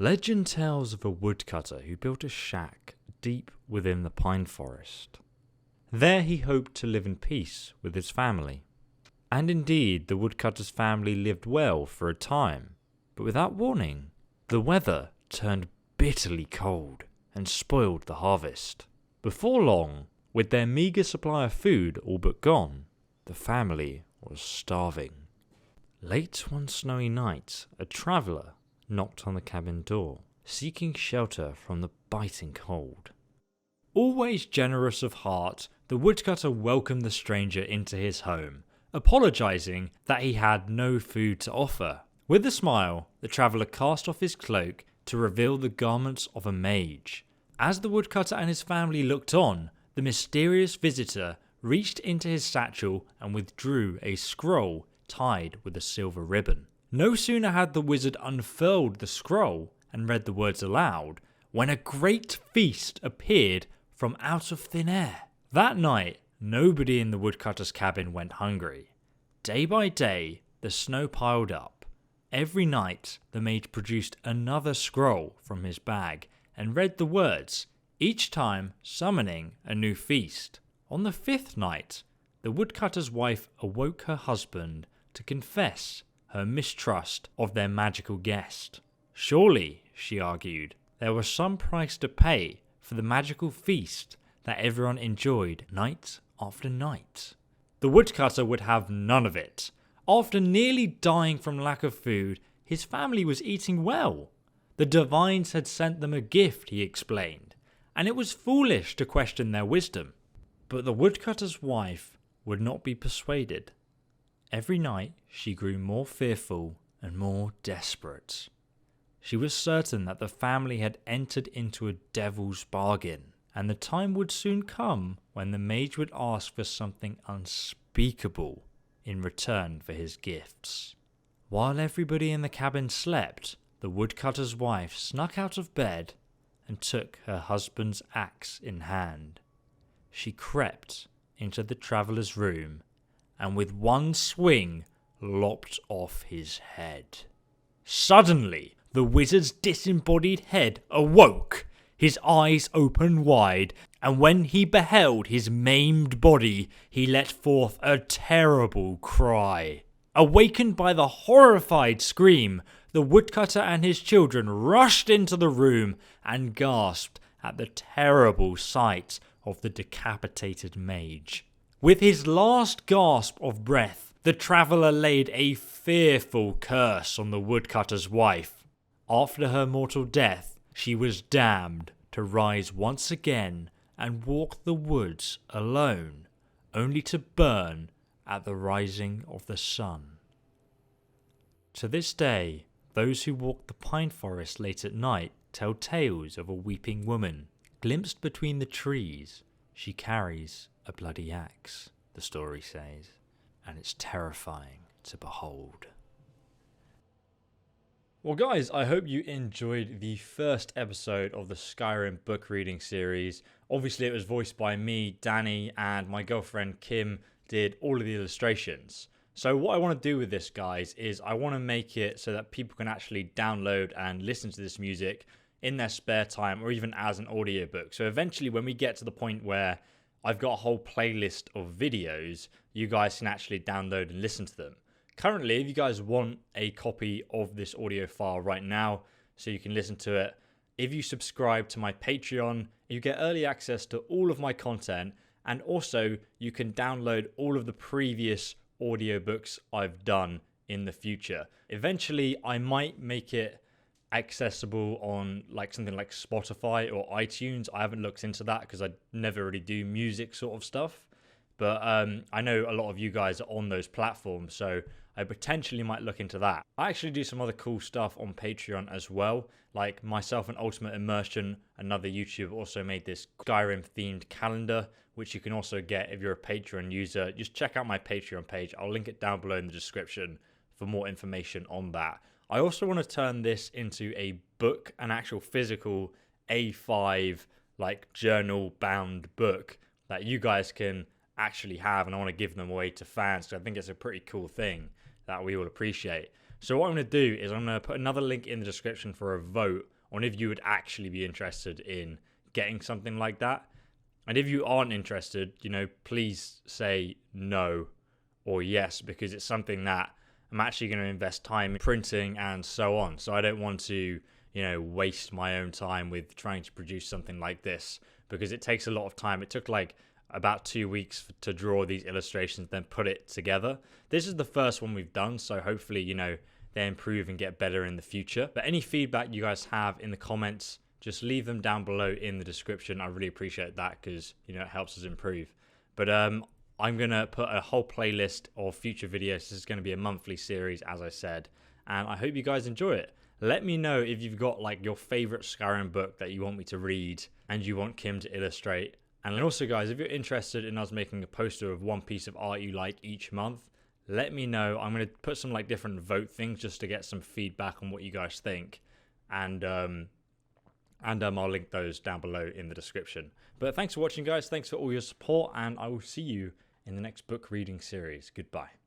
Legend tells of a woodcutter who built a shack deep within the pine forest. There he hoped to live in peace with his family. And indeed, the woodcutter's family lived well for a time, but without warning, the weather turned bitterly cold and spoiled the harvest. Before long, with their meagre supply of food all but gone, the family was starving. Late one snowy night, a traveller knocked on the cabin door, seeking shelter from the biting cold. Always generous of heart, the woodcutter welcomed the stranger into his home, apologising that he had no food to offer. With a smile, the traveller cast off his cloak to reveal the garments of a mage. As the woodcutter and his family looked on, the mysterious visitor reached into his satchel and withdrew a scroll tied with a silver ribbon. No sooner had the wizard unfurled the scroll and read the words aloud, when a great feast appeared from out of thin air. That night, nobody in the woodcutter's cabin went hungry. Day by day, the snow piled up. Every night, the mage produced another scroll from his bag and read the words, each time summoning a new feast. On the fifth night, the woodcutter's wife awoke her husband to confess her mistrust of their magical guest. Surely, she argued, there was some price to pay for the magical feast that everyone enjoyed night after night. The woodcutter would have none of it. After nearly dying from lack of food, his family was eating well. The divines had sent them a gift, he explained, and it was foolish to question their wisdom. But the woodcutter's wife would not be persuaded. Every night she grew more fearful and more desperate. She was certain that the family had entered into a devil's bargain, and the time would soon come when the mage would ask for something unspeakable in return for his gifts. While everybody in the cabin slept, the woodcutter's wife snuck out of bed and took her husband's axe in hand. She crept into the traveller's room and with one swing lopped off his head. Suddenly, the wizard's disembodied head awoke. His eyes opened wide, and when he beheld his maimed body, he let forth a terrible cry. Awakened by the horrified scream, the woodcutter and his children rushed into the room and gasped at the terrible sight of the decapitated mage. With his last gasp of breath, the traveller laid a fearful curse on the woodcutter's wife. After her mortal death, she was damned to rise once again and walk the woods alone, only to burn at the rising of the sun. To this day, those who walk the pine forest late at night tell tales of a weeping woman. Glimpsed between the trees, she carries a bloody axe, the story says, and it's terrifying to behold. Well guys, I hope you enjoyed the first episode of the Skyrim book reading series. Obviously it was voiced by me, Danny, and my girlfriend Kim did all of the illustrations. So what I want to do with this, guys, is I want to make it so that people can actually download and listen to this music in their spare time or even as an audiobook. So eventually when we get to the point where I've got a whole playlist of videos, you guys can actually download and listen to them. Currently, if you guys want a copy of this audio file right now so you can listen to it, if you subscribe to my Patreon, you get early access to all of my content, and also you can download all of the previous audiobooks I've done in the future. Eventually, I might make it accessible on like something like Spotify or iTunes. I haven't looked into that because I never really do music sort of stuff. But I know a lot of you guys are on those platforms, so I potentially might look into that. I actually do some other cool stuff on Patreon as well. Like myself and Ultimate Immersion, another YouTuber, also made this Skyrim themed calendar, which you can also get if you're a Patreon user. Just check out my Patreon page. I'll link it down below in the description for more information on that. I also want to turn this into a book, an actual physical A5 like journal bound book that you guys can actually have, and I want to give them away to fans because I think it's a pretty cool thing that we all appreciate. So what I'm going to do is I'm going to put another link in the description for a vote on if you would actually be interested in getting something like that. And if you aren't interested, please say no or yes, because it's something that I'm actually going to invest time in printing and so on. So I don't want to, waste my own time with trying to produce something like this, because it takes a lot of time. It took like about 2 weeks to draw these illustrations, then put it together. This is the first one we've done, so hopefully, they improve and get better in the future. But any feedback you guys have in the comments, just leave them down below in the description. I really appreciate that, because it helps us improve. But I'm gonna put a whole playlist of future videos. This is going to be a monthly series, as I said, and I hope you guys enjoy it. Let me know if you've got like your favorite Skyrim book that you want me to read and you want Kim to illustrate. And then also, guys, if you're interested in us making a poster of one piece of art you like each month, let me know. I'm going to put some like different vote things just to get some feedback on what you guys think. And I'll link those down below in the description. But thanks for watching, guys. Thanks for all your support, and I will see you in the next book reading series. Goodbye.